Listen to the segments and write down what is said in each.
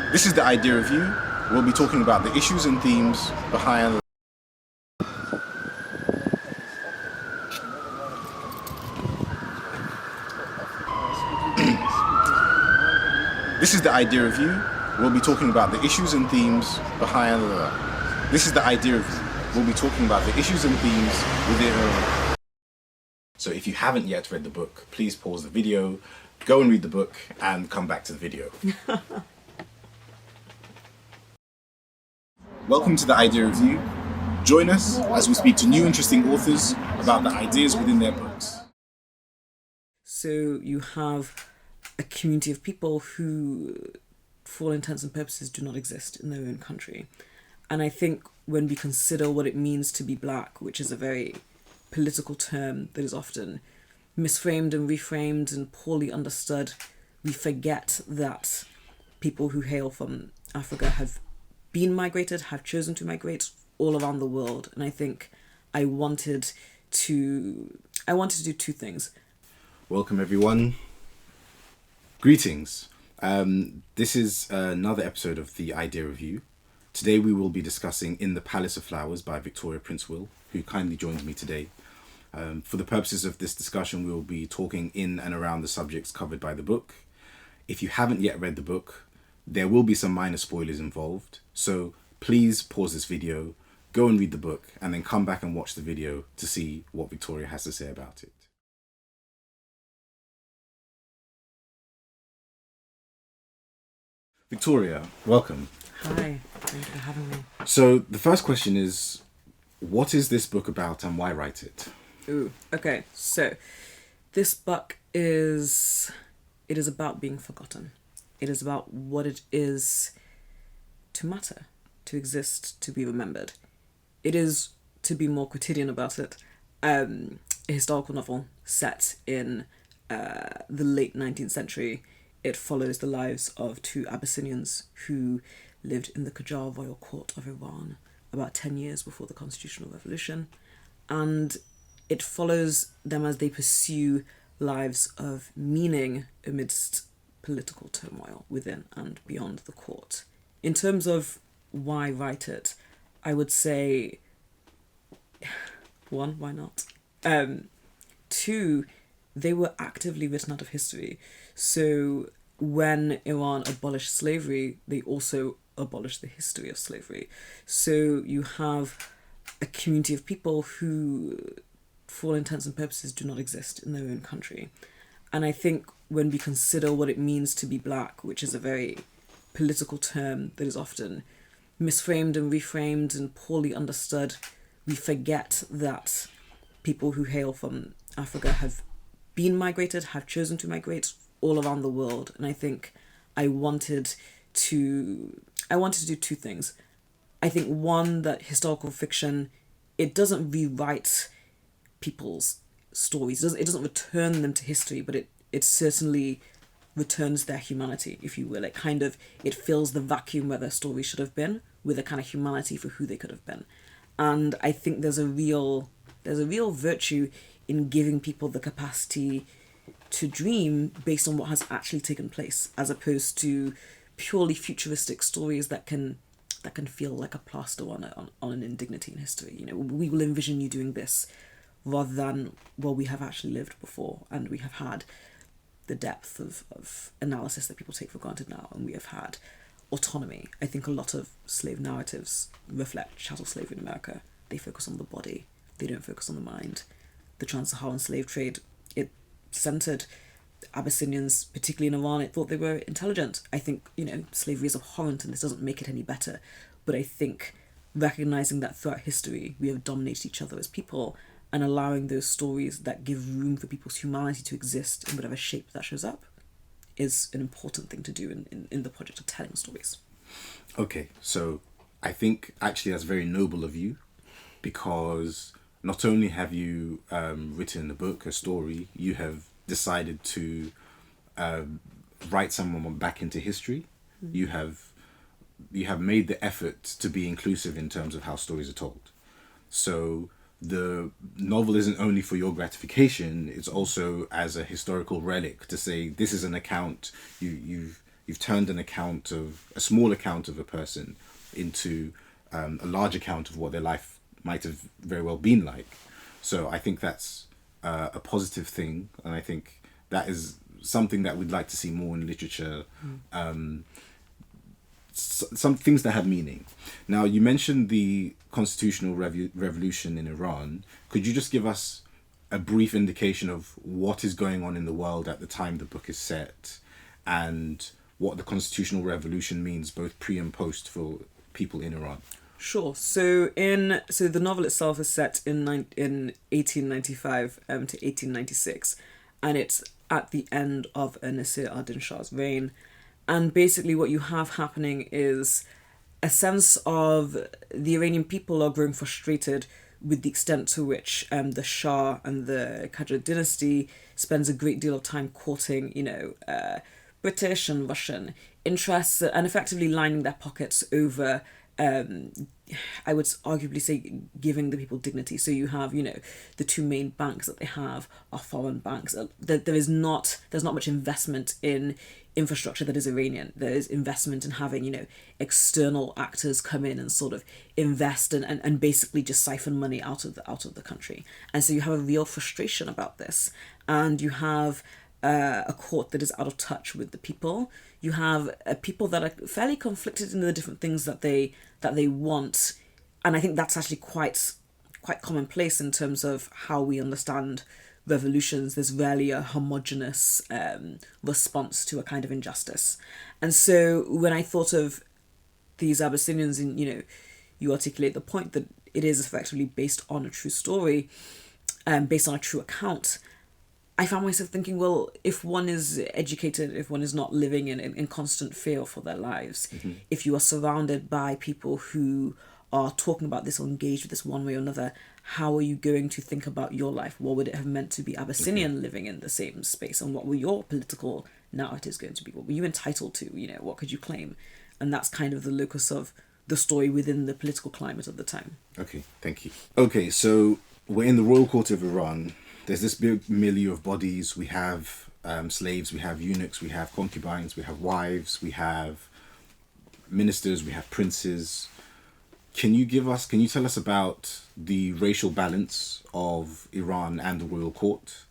This is the Idea Review. We'll be talking about the issues and themes behind. This is the Idea Review. We'll be talking about the issues and themes behind. This is the Idea Review. We'll be talking about the issues and themes within. So if you haven't yet read the book, please pause the video, go and read the book, and come back to the video. Welcome to the Idea Review. Join us as we speak to new interesting authors about the ideas within their books. So you have a community of people who, for all intents and purposes, do not exist in their own country. And I think when we consider what it means to be black, which is a very political term that is often misframed and reframed and poorly understood, we forget that people who hail from Africa have been migrated, have chosen to migrate all around the world. And I think I wanted to do two things. Welcome everyone. Greetings. This is another episode of the Idea Review. Today we will be discussing In the Palace of Flowers by Victoria Princewill, who kindly joins me today. For the purposes of this discussion, we will be talking in and around the subjects covered by the book. If you haven't yet read the book, there will be some minor spoilers involved. So please pause this video, go and read the book, and then come back and watch the video to see what Victoria has to say about it. Victoria, welcome. Hi, thank you for having me. So the first question is, what is this book about and why write it? Ooh, okay, so this book is about being forgotten. It is about what it is to matter, to exist, to be remembered. It is, to be more quotidian about it, a historical novel set in the late 19th century. It follows the lives of two Abyssinians who lived in the Qajar royal court of Iran about 10 years before the constitutional revolution. And it follows them as they pursue lives of meaning amidst political turmoil within and beyond the court. In terms of why write it, I would say, one, why not? Two, they were actively written out of history. So when Iran abolished slavery, they also abolished the history of slavery. So you have a community of people who, for all intents and purposes, do not exist in their own country. And I think when we consider what it means to be black, which is a very political term that is often misframed and reframed and poorly understood, we forget that people who hail from Africa have been migrated, have chosen to migrate all around the world. And I think I wanted to do two things. I think one, that historical fiction, it doesn't rewrite people's stories. It doesn't return them to history, but it certainly returns their humanity, if you will. It fills the vacuum where their story should have been with a kind of humanity for who they could have been. And I think there's a real virtue in giving people the capacity to dream based on what has actually taken place, as opposed to purely futuristic stories that can feel like a plaster on an indignity in history. You know, we will envision you doing this, rather than, well, we have actually lived before and we have had the depth of analysis that people take for granted now, and we have had autonomy. I think a lot of slave narratives reflect chattel slavery in America. They focus on the body, they don't focus on the mind. The trans-Saharan slave trade, it centered Abyssinians, particularly in Iran. It thought they were intelligent. I think, slavery is abhorrent and this doesn't make it any better. But I think recognizing that throughout history we have dominated each other as people, and allowing those stories that give room for people's humanity to exist in whatever shape that shows up is an important thing to do in the project of telling stories. Okay, so I think actually that's very noble of you, because not only have you written a book, a story, you have decided to write someone back into history. Mm-hmm. You have made the effort to be inclusive in terms of how stories are told. So the novel isn't only for your gratification, it's also as a historical relic to say this is an account. You've you've turned a small account of a person into a large account of what their life might have very well been like. So I think that's a positive thing, and I think that is something that we'd like to see more in literature. Some things that have meaning. Now, you mentioned the constitutional revolution in Iran. Could you just give us a brief indication of what is going on in the world at the time the book is set, and what the constitutional revolution means both pre and post for people in Iran? Sure. So the novel itself is set in 1895 to 1896, and it's at the end of Nasir ad-Din Shah's reign. And basically what you have happening is a sense of the Iranian people are growing frustrated with the extent to which the Shah and the Qajar dynasty spends a great deal of time courting, British and Russian interests and effectively lining their pockets over, I would arguably say, giving the people dignity. So you have, the two main banks that they have are foreign banks. There's not much investment in infrastructure that is Iranian. There is investment in having, external actors come in and sort of invest and basically just siphon money out of the country. And so you have a real frustration about this. And you have a court that is out of touch with the people. You have people that are fairly conflicted in the different things that they want, and I think that's actually quite commonplace in terms of how we understand revolutions. There's rarely a homogeneous response to a kind of injustice, and so when I thought of these Abyssinians, and you articulate the point that it is effectively based on a true story, based on a true account. I found myself thinking, well, if one is educated, if one is not living in constant fear for their lives, if you are surrounded by people who are talking about this or engaged with this one way or another, how are you going to think about your life? What would it have meant to be Abyssinian living in the same space? And what were your political narratives going to be? What were you entitled to? What could you claim? And that's kind of the locus of the story within the political climate of the time. Okay, thank you. Okay, so we're in the royal court of Iran. There's this big milieu of bodies. We have slaves, we have eunuchs, we have concubines, we have wives, we have ministers, we have princes. Can you tell us about the racial balance of Iran and the royal court,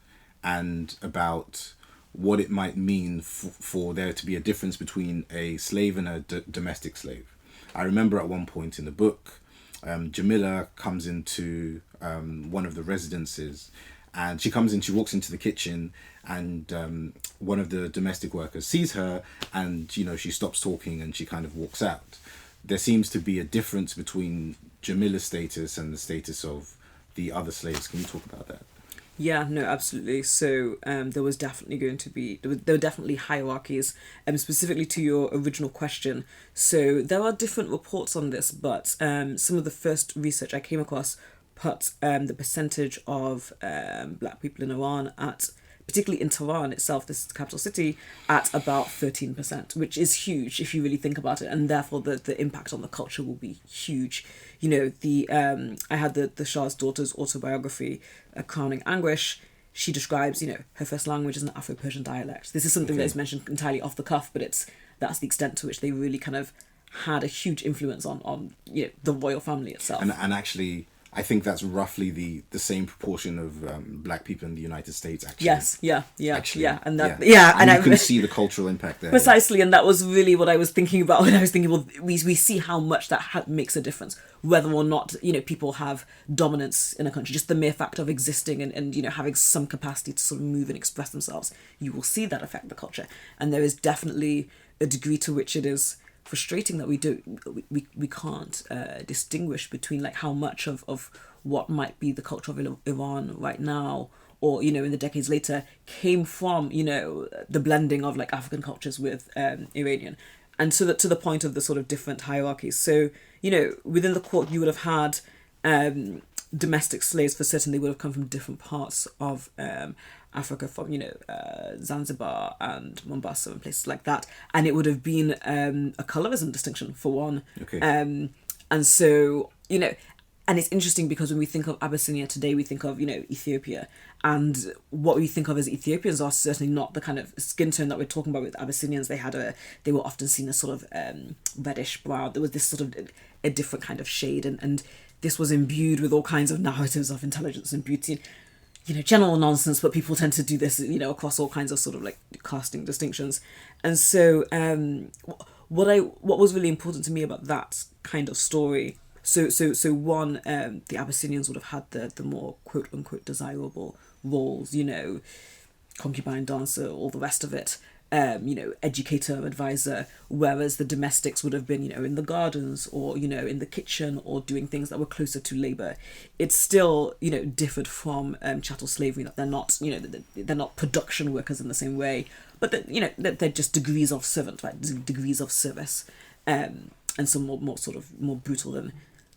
and about what it might mean for there to be a difference between a slave and a domestic slave? I remember at one point in the book, Jamilah comes into one of the residences, and she walks into the kitchen, and one of the domestic workers sees her, and she stops talking and she kind of walks out. There seems to be a difference between Jamilah's status and the status of the other slaves. Can you talk about that? Yeah, no, absolutely. So there were definitely hierarchies, specifically to your original question. So there are different reports on this, but some of the first research I came across put the percentage of black people in Iran particularly in Tehran itself, this is the capital city, at about 13%, which is huge if you really think about it, and therefore the impact on the culture will be huge. I had the Shah's daughter's autobiography, Crowning Anguish. She describes, her first language is an Afro-Persian dialect. This is something that is mentioned entirely off the cuff, but that's the extent to which they really kind of had a huge influence on the royal family itself. And actually, I think that's roughly the same proportion of black people in the United States, actually. Yes, yeah. And you can see the cultural impact there. Precisely, and that was really what I was thinking about when I was thinking, well, we see how much that makes a difference, whether or not, people have dominance in a country. Just the mere fact of existing and having some capacity to sort of move and express themselves, you will see that affect the culture. And there is definitely a degree to which it is frustrating that we can't distinguish between like how much of what might be the culture of Iran right now, or in the decades later, came from the blending of like African cultures with Iranian, and so that to the point of the sort of different hierarchies. So within the court you would have had domestic slaves. For certain, they would have come from different parts of Africa, from Zanzibar and Mombasa and places like that, and it would have been a colorism distinction for one. Okay. And so and it's interesting because when we think of Abyssinia today, we think of, Ethiopia. And what we think of as Ethiopians are certainly not the kind of skin tone that we're talking about with Abyssinians. They were often seen as sort of reddish brown. There was this sort of a different kind of shade. And this was imbued with all kinds of narratives of intelligence and beauty. General nonsense, but people tend to do this, across all kinds of sort of like casting distinctions. And so what was really important to me about that kind of story, so one, the Abyssinians would have had the more quote unquote desirable roles, concubine, dancer, all the rest of it, educator, advisor, whereas the domestics would have been, in the gardens or, in the kitchen or doing things that were closer to labour. It's still, differed from chattel slavery, that they're not, they're not production workers in the same way, but that, they're just degrees of servant, right? Degrees of service, and some more brutal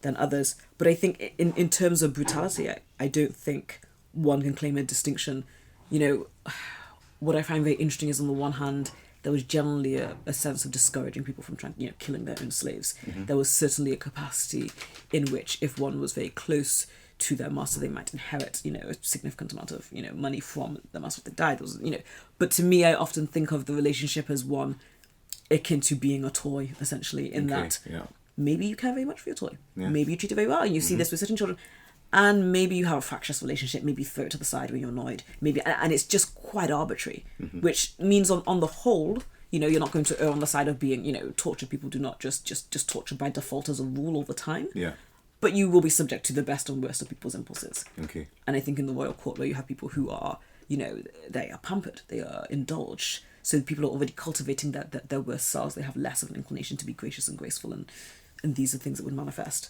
than others. But I think in terms of brutality, I don't think one can claim a distinction. What I find very interesting is, on the one hand, there was generally a sense of discouraging people from trying, killing their own slaves. Mm-hmm. There was certainly a capacity in which, if one was very close to their master, they might inherit, a significant amount of, money from the master if they died. But to me, I often think of the relationship as one akin to being a toy, essentially, in that maybe you care very much for your toy. Yeah. Maybe you treat it very well, and you see this with certain children. And maybe you have a fractious relationship, maybe you throw it to the side when you're annoyed, and it's just quite arbitrary, which means on the whole, you're not going to err on the side of being, tortured. People do not just torture by default as a rule all the time. Yeah. But you will be subject to the best and worst of people's impulses. Okay. And I think in the royal court, where you have people who are, they are pampered, they are indulged, so people are already cultivating their worst selves. They have less of an inclination to be gracious and graceful, and these are things that would manifest.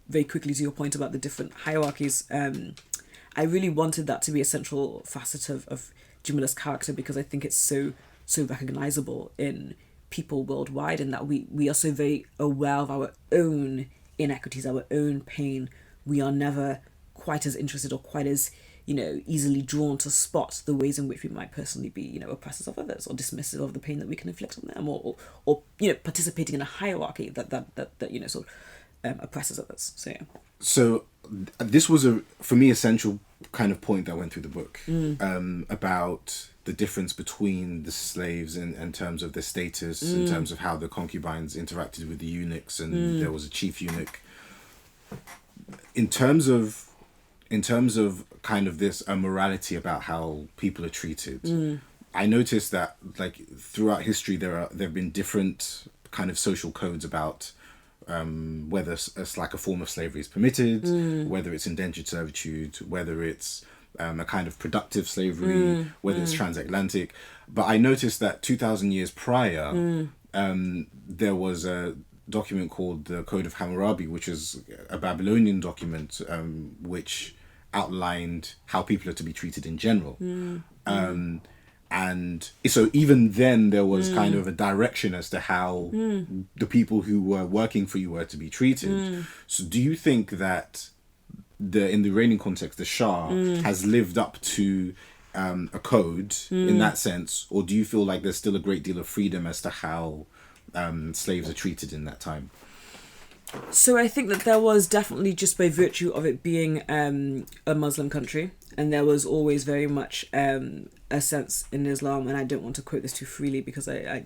Very quickly to your point about the different hierarchies, I really wanted that to be a central facet of Jamilah's character, because I think it's so recognisable in people worldwide, and that we are so very aware of our own inequities, our own pain. We are never quite as interested or quite as easily drawn to spot the ways in which we might personally be oppressors of others, or dismissive of the pain that we can inflict on them, or participating in a hierarchy that sort of oppresses others. So this was for me, essential kind of point that went through the book, about the difference between the slaves in terms of their status, in terms of how the concubines interacted with the eunuchs, and there was a chief eunuch. In terms of kind of this morality about how people are treated, I noticed that, like, throughout history there have been different kind of social codes about whether it's like a form of slavery is permitted, whether it's indentured servitude, whether it's a kind of productive slavery, whether it's transatlantic. But I noticed that 2,000 years prior, there was a document called the Code of Hammurabi, which is a Babylonian document, which outlined how people are to be treated in general. And so even then there was kind of a direction as to how the people who were working for you were to be treated. So do you think that in the Iranian context, the Shah has lived up to a code in that sense? Or do you feel like there's still a great deal of freedom as to how slaves are treated in that time? So I think that there was definitely, just by virtue of it being a Muslim country, and there was always very much a sense in Islam, and I don't want to quote this too freely because I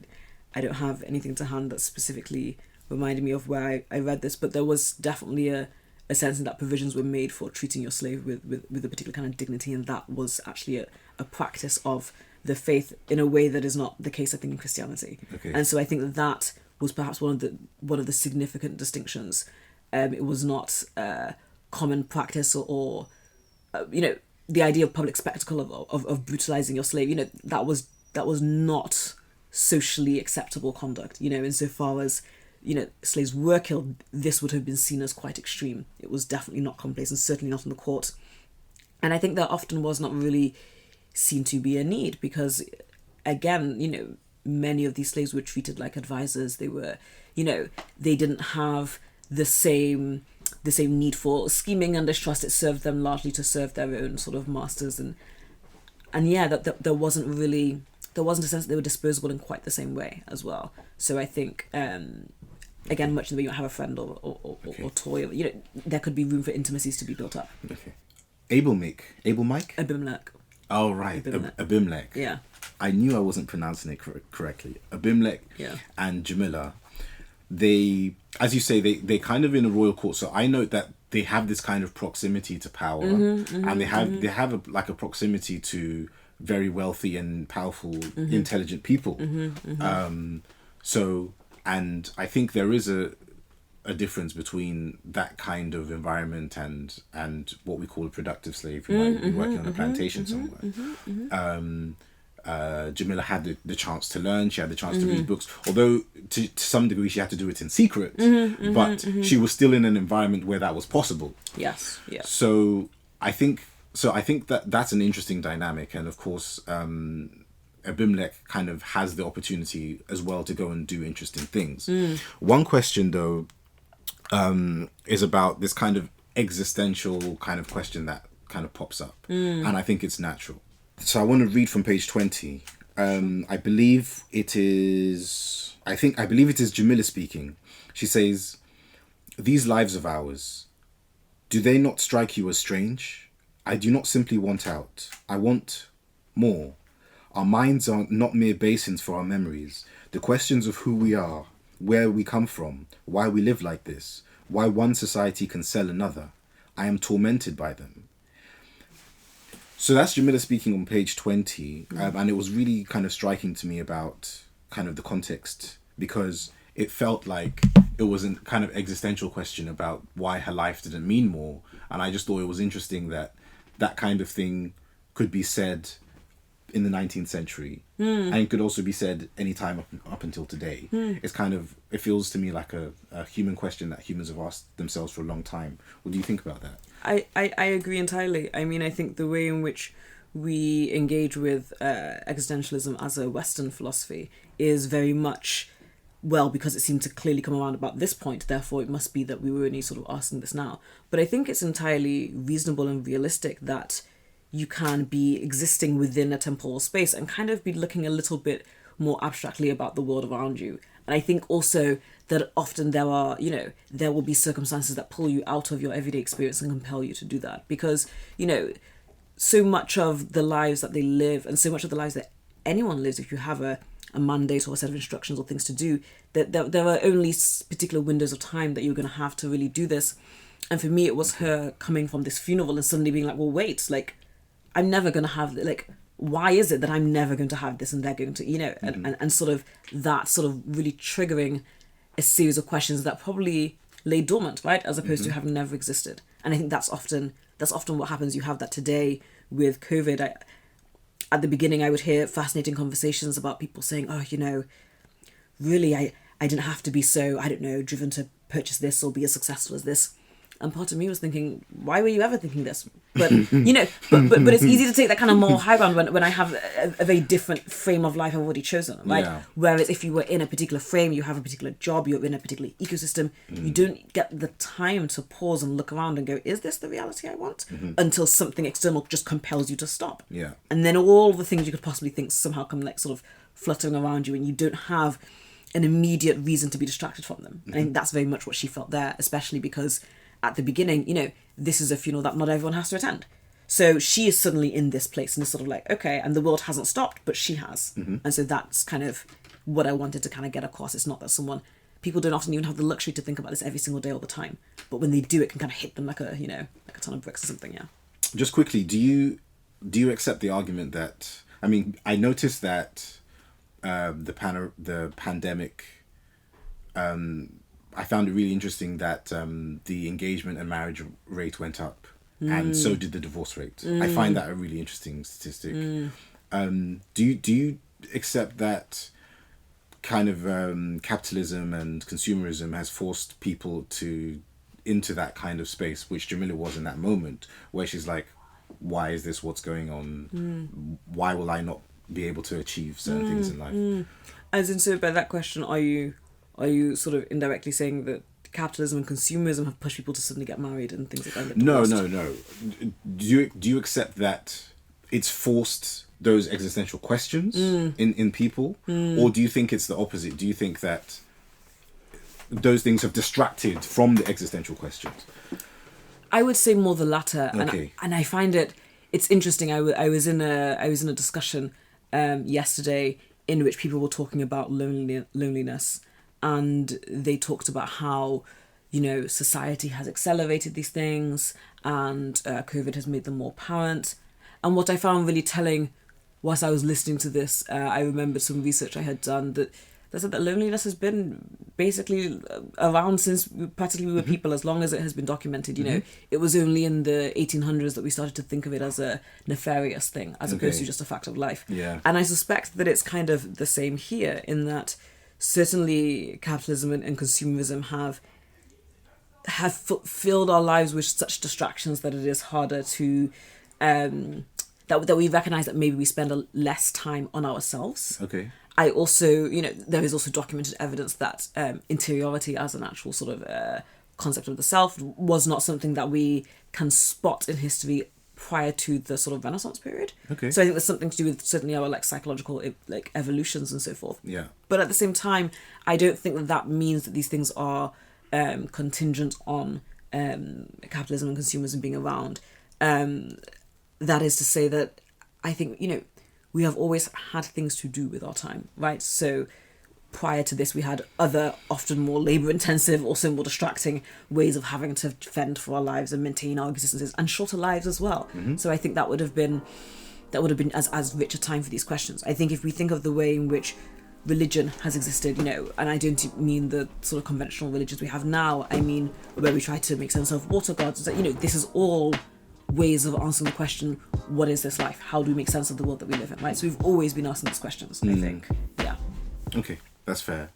don't have anything to hand that specifically reminded me of where I read this, but there was definitely a sense in that provisions were made for treating your slave with a particular kind of dignity, and that was actually a practice of the faith in a way that is not the case, I think, in Christianity. Okay. And so I think that was perhaps one of the significant distinctions. It was not common practice or the idea of public spectacle of brutalizing your slave. That was not socially acceptable conduct. Insofar as slaves were killed, this would have been seen as quite extreme. It was definitely not commonplace, and certainly not in the court. And I think there often was not really seen to be a need, because again, many of these slaves were treated like advisors. They were, they didn't have the same need for scheming and distrust. It served them largely to serve their own sort of masters, and that there wasn't a sense that they were disposable in quite the same way as well. So I think Again, much in the way you have a friend or toy. You know, there could be room for intimacies to be built up. Okay. Abimelech? Abimelech. Oh, right. Abimelech. Yeah. I knew I wasn't pronouncing it correctly. Abimelech and Jamilah, they, as you say, they kind of in a royal court. So I note that they have this kind of proximity to power, and they have a proximity to very wealthy and powerful, intelligent people. So, and I think there is a difference between that kind of environment and what we call a productive slave who might be working on a plantation somewhere. Jamilah had the chance to learn. She had the chance to read books, although to some degree she had to do it in secret. But she was still in an environment where that was possible. Yes. Yeah. So I think that that's an interesting dynamic, and of course, Abimelech kind of has the opportunity as well to go and do interesting things. One question though is about this kind of existential kind of question that kind of pops up, and I think it's natural. So I want to read from page 20. I believe it is Jamilah speaking. She says, "These lives of ours, do they not strike you as strange? I do not simply want out. I want more. Our minds are not mere basins for our memories. The questions of who we are, where we come from, why we live like this, why one society can sell another. I am tormented by them." So that's Jamilah speaking on page 20. And it was really kind of striking to me about kind of the context, because it felt like it was a kind of existential question about why her life didn't mean more. And I just thought it was interesting that that kind of thing could be said in the 19th century, and it could also be said anytime up until today. It's kind of, it feels to me like a human question that humans have asked themselves for a long time. What do you think about that? I agree entirely. I mean, I think the way in which we engage with existentialism as a Western philosophy is very much, well, because it seemed to clearly come around about this point, therefore it must be that we were only sort of asking this now. But I think it's entirely reasonable and realistic that you can be existing within a temporal space and kind of be looking a little bit more abstractly about the world around you. And I think also that often there will be circumstances that pull you out of your everyday experience and compel you to do that. Because, so much of the lives that they live and so much of the lives that anyone lives, if you have a mandate or a set of instructions or things to do, that there are only particular windows of time that you're going to have to really do this. And for me, it was her coming from this funeral and suddenly being like, well, wait, like, I'm never going to have, like, why is it that I'm never going to have this and they're going to, and sort of that sort of really triggering a series of questions that probably lay dormant, right? As opposed to having never existed. And I think that's often what happens. You have that today with COVID. At the beginning, I would hear fascinating conversations about people saying, oh, really, I didn't have to be so, I don't know, driven to purchase this or be as successful as this. And part of me was thinking, why were you ever thinking this? But, but it's easy to take that kind of moral high ground when I have a very different frame of life I've already chosen, right? Yeah. Whereas if you were in a particular frame, you have a particular job, you're in a particular ecosystem, you don't get the time to pause and look around and go, is this the reality I want? Until something external just compels you to stop. Yeah. And then all the things you could possibly think somehow come like sort of fluttering around you, and you don't have an immediate reason to be distracted from them. And I think that's very much what she felt there, especially because at the beginning, this is a funeral that not everyone has to attend. So she is suddenly in this place and is sort of like, okay, and the world hasn't stopped, but she has. And so that's kind of what I wanted to kind of get across. It's not that people don't often even have the luxury to think about this every single day all the time. But when they do, it can kind of hit them like a ton of bricks or something, yeah. Just quickly, do you accept the argument that, I mean, I noticed that the pandemic, I found it really interesting that the engagement and marriage rate went up, and so did the divorce rate. I find that a really interesting statistic. Do you accept that kind of capitalism and consumerism has forced people into that kind of space, which Jamilah was in that moment, where she's like, why is this what's going on? Why will I not be able to achieve certain things in life? As in, so by that question, are you sort of indirectly saying that capitalism and consumerism have pushed people to suddenly get married and things like that? No. Do you accept that it's forced those existential questions in people? Or do you think it's the opposite? Do you think that those things have distracted from the existential questions? I would say more the latter. Okay. And I find it's interesting. I was in a discussion yesterday in which people were talking about loneliness, and they talked about how, you know, society has accelerated these things, and COVID has made them more apparent. And what I found really telling, whilst I was listening to this, I remembered some research I had done that said that loneliness has been basically around since practically we were people, as long as it has been documented. You know, it was only in the 1800s that we started to think of it as a nefarious thing, as opposed to just a fact of life. Yeah. And I suspect that it's kind of the same here, in that certainly capitalism and consumerism have filled our lives with such distractions that it is harder to that we recognize that maybe we spend less time on ourselves. Okay. I also, you know, there is also documented evidence that interiority as an actual sort of concept of the self was not something that we can spot in history prior to the sort of Renaissance period. Okay. So I think there's something to do with certainly our like psychological like evolutions and so forth. Yeah. But at the same time, I don't think that means that these things are contingent on capitalism and consumerism being around. That is to say that I think, you know, we have always had things to do with our time, right? So prior to this, we had other, often more labour-intensive, also more distracting ways of having to fend for our lives and maintain our existences, and shorter lives as well. So I think that would have been as rich a time for these questions. I think if we think of the way in which religion has existed, you know, and I don't mean the sort of conventional religions we have now, I mean where we try to make sense of water gods, you know, this is all ways of answering the question, what is this life? How do we make sense of the world that we live in, right? So we've always been asking these questions, I think. Yeah. Okay, that's fair.